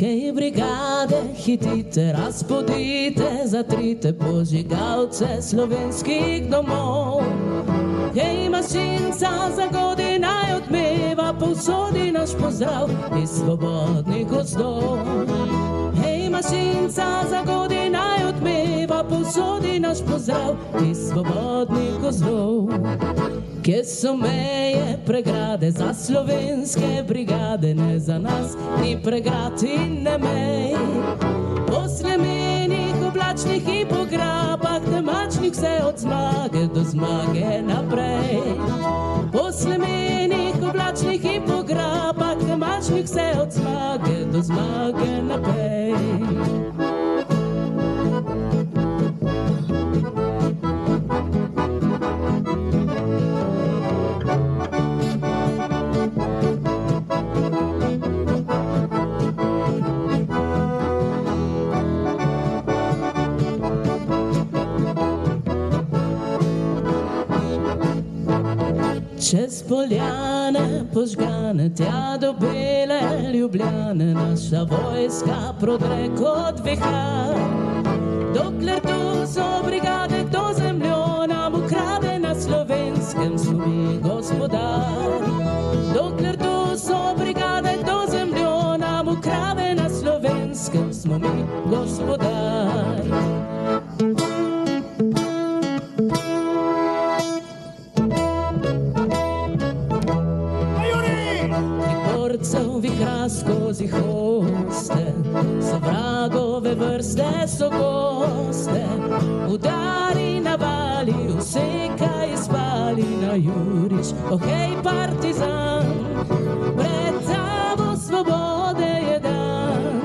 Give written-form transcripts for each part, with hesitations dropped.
Hej brigade, hitite, razpodite, zatrite požigalce slovenskih domov. Hej mašinca za godi naj odmeva, povsodi naš pozdrav iz svobodnih gozdov. Hej mašinca za godi naj odmeva, povsodi naš pozdrav iz svobodnih gozdov. Kje so meje pregrade za slovenske brigade, ne za nas ni pregrad in ne mej. Po slemenih, oblačnih in po grabah, temačnih vse od zmage do zmage naprej. Po slemenih, oblačnih in po grabah, temačnih vse od zmage do zmage naprej. Čez poljane požgane, tja do bele Ljubljane, naša vojska prodre kot vihar. Dokler tu so brigade, kdo zemljo nam ukrade, na Slovenskem smo mi gospodar. Dokler tu so brigade, kdo zemljo nam ukrade, na Slovenskem smo mi gospodar. Vihra skozi hoste, za vragove vrste so goste. Udari, navali, usekaj, spali na juriš, ohej partizan. Pred tabo svobode je dan.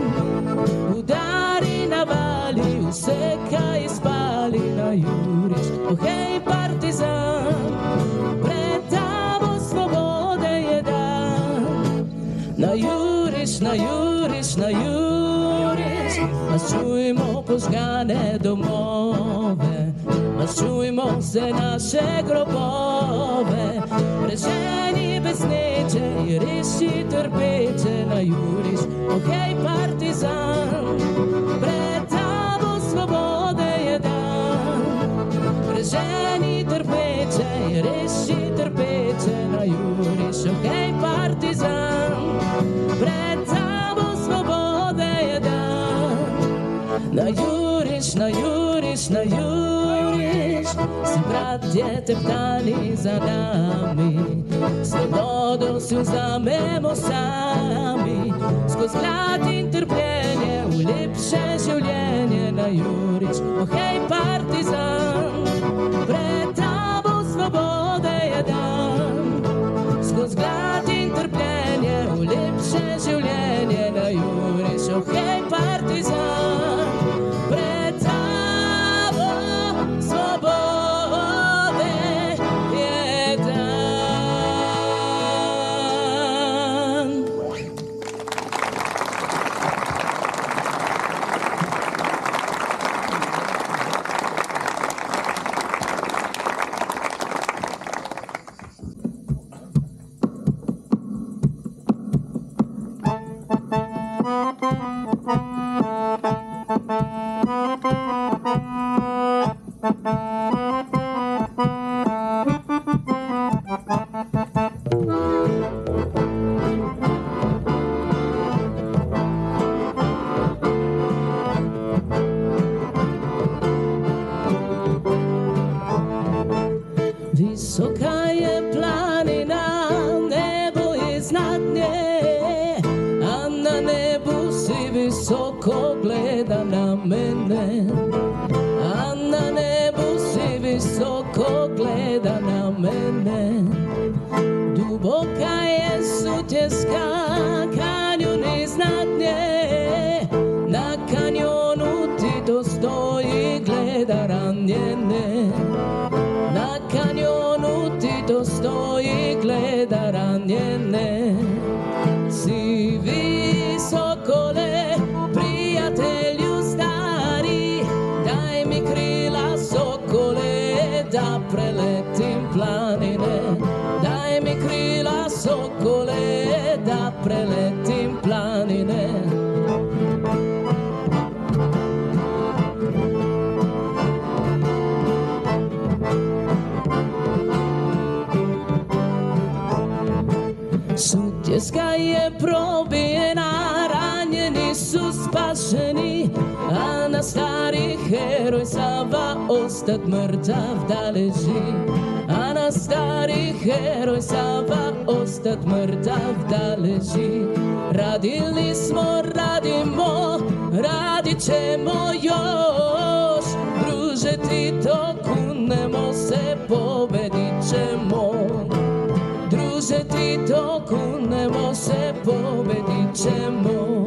Udari, navali, usekaj, spali na juriš, ohej partizan. Pred tabo svobode je dan. Na juriš, na juriš, na juriš, maščujmo požgane domove, maščujmo vse naše grobove. Preženi besneče in reši trpeče, na juriš, ohej partizan. Pred tabo svobode je dan. Preženi trpeče in reši trpeče, na juriš, ohej partizan. Pred tabo svobode je dan. Na juriš, na juriš, na juriš, si bratje teptani za nami. Svobodo si vzamemo sami, skozi glad in trpljenje v lepše življenje. Na juriš, ohej partizan. Pred tabo svobode je dan. Skozi glad in trpljenje v lepše življenje. Na juriš, ohej partizan. Pred tabo svobode je dan. Visoka je planina, nebo je iznad nje, a na nebu si visoko gleda na mene. A na nebu si visoko gleda na mene. Duboka je sutjeska, kanjon iznad nje, na kanjonu Tito stoji, gleda ranjene. Na kanjonu Tito stoji, gleda ranjene. Si visoko le, prijatelj Skaje probijena, ranjeni su spašeni, a na stari heroj Sava ostat mrtav da leži. A na stari heroj Sava ostat mrtav da leži. Radili smo, radimo, radit ćemo još. Druže Tito, kunemo se, pobedit ćemo. Druže Tito, kunemo se, pobedit ćemo.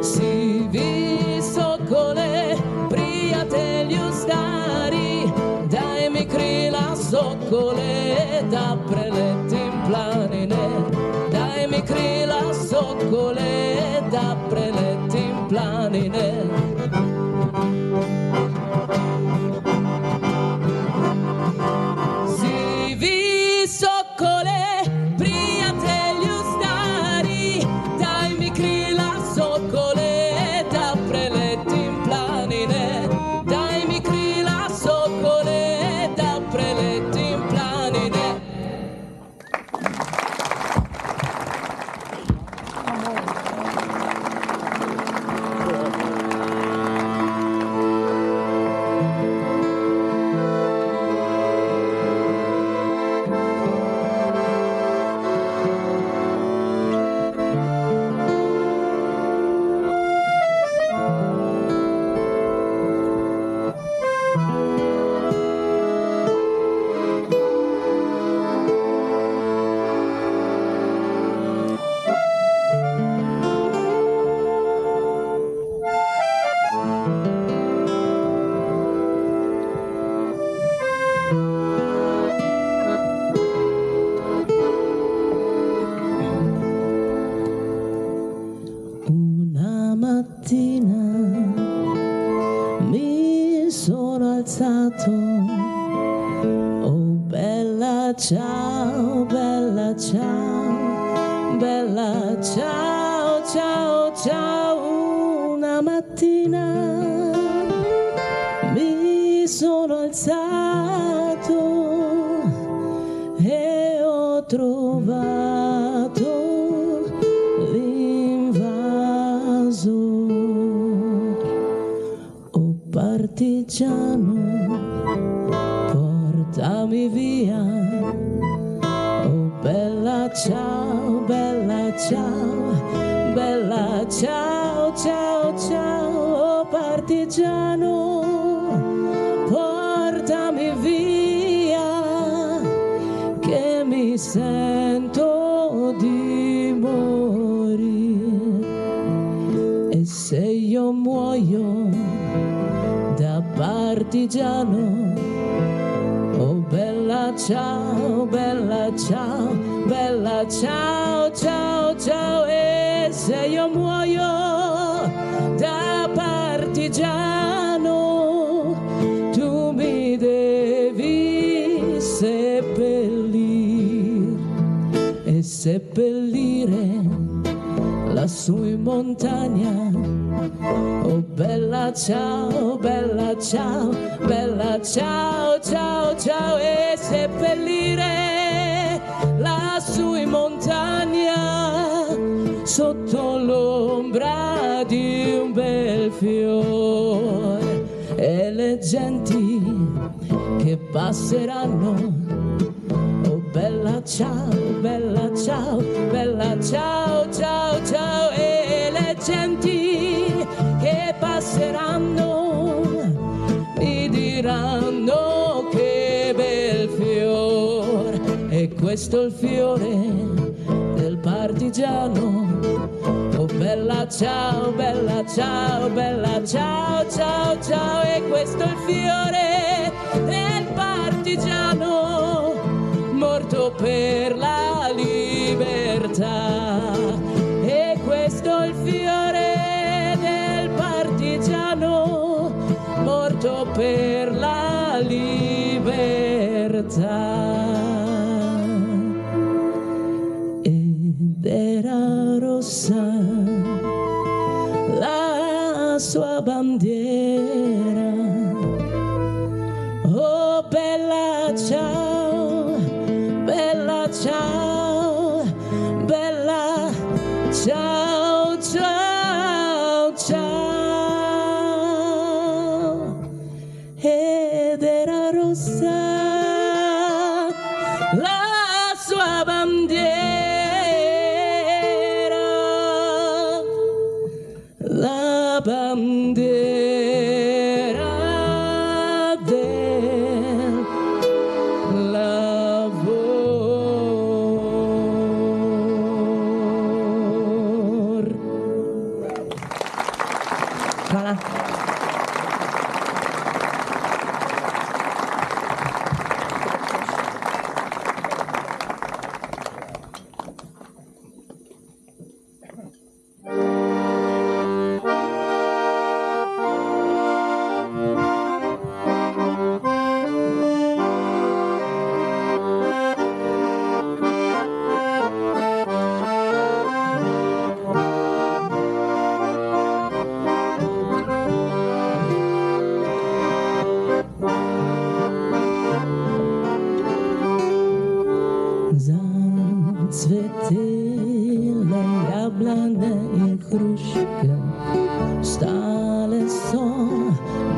Sivi sokole, prijatelju stari, daj mi krila sokole, da preletim planine. Daj mi krila sokole, da preletim planine. Sivi sokole, prijatelju stari, daj mi krila sokole, da preletim planine. Daj mi krila sokole, da preletim planine. Una mattina mi sono alzato, oh bella ciao, bella ciao, bella ciao, ciao, ciao. Una mattina mi sono alzato e ho trovato oh partigiano, portami via. Oh bella ciao, bella ciao, bella ciao, ciao, ciao. Oh partigiano, portami via, che mi sento di morire. E se io muoio da partigiano, oh bella ciao, bella ciao, bella ciao, ciao, ciao. E se io muoio da partigiano, tu mi devi seppellire e seppellire lassù in montagna. Oh bella ciao, bella ciao, bella ciao, ciao, ciao. E seppellire lassù in montagna, sotto l'ombra di un bel fiore. E le genti che passeranno, oh bella ciao, bella ciao, bella ciao, ciao, ciao. E le genti che passeranno mi diranno che bel fiore. E questo è il fiore del partigiano. Oh bella ciao, bella ciao, bella ciao, ciao, ciao. E questo è il fiore del partigiano, morto per la libertà. E questo è il fiore del partigiano, morto per la libertà. Ed era rossa la sua bandiera. Oh bella ciao, bella ciao, bella bandera del lavoro. Hvala. Zacvetele jablane in hruške, stale so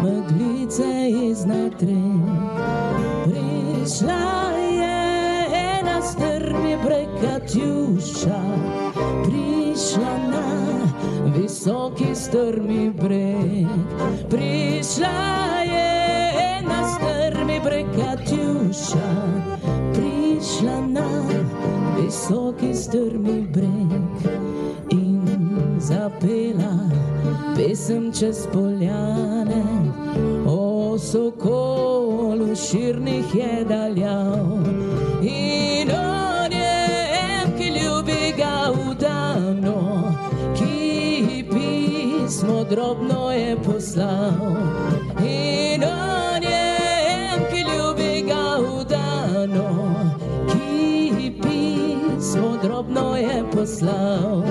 meglice iznad rek. Prišla je ena strmi breg Katjuša, prišla na visoki strmi breg. Prišla je ena strmi breg Katjuša, prišla na visoki strmi breg in zapela pesem čez poljane. O sokolu širnih je daljal in o njem, ki ljubi ga vdano, ki pismo drobno je poslal. In o njem, ki ljubi ga vdano, pismo drobno je poslal.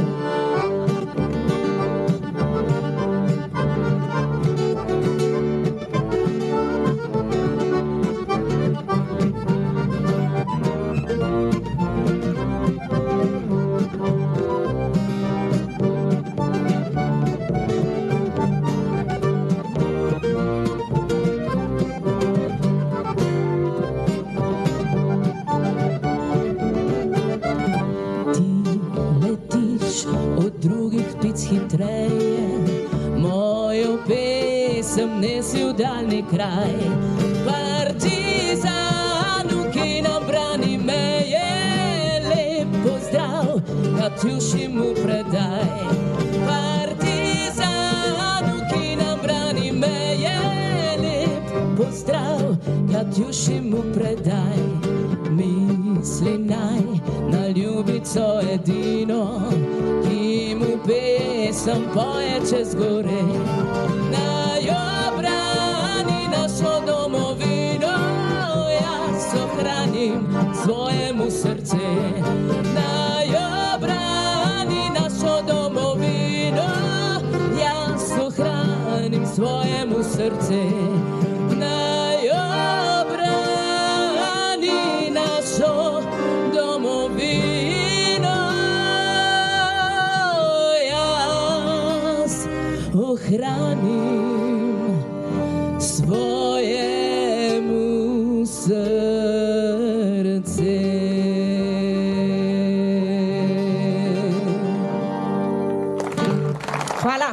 Drugih ptic hitreje, mojo pesem nesi v daljni kraj. Partizanu, ki nam brani meje, lep pozdrav, Katjuši mu predaj. Partizanu, ki nam brani meje, lep pozdrav, Katjuši mu predaj. Misli naj na ljubico edino, ki mu pesem poje čez gore. Naj obrani našo domovino, jaz ohranim svojemu srce. Naj obrani našo domovino, jaz ohranim svojemu srce. Naj obrani našo domovino, ohranim svojemu srce. Hvala.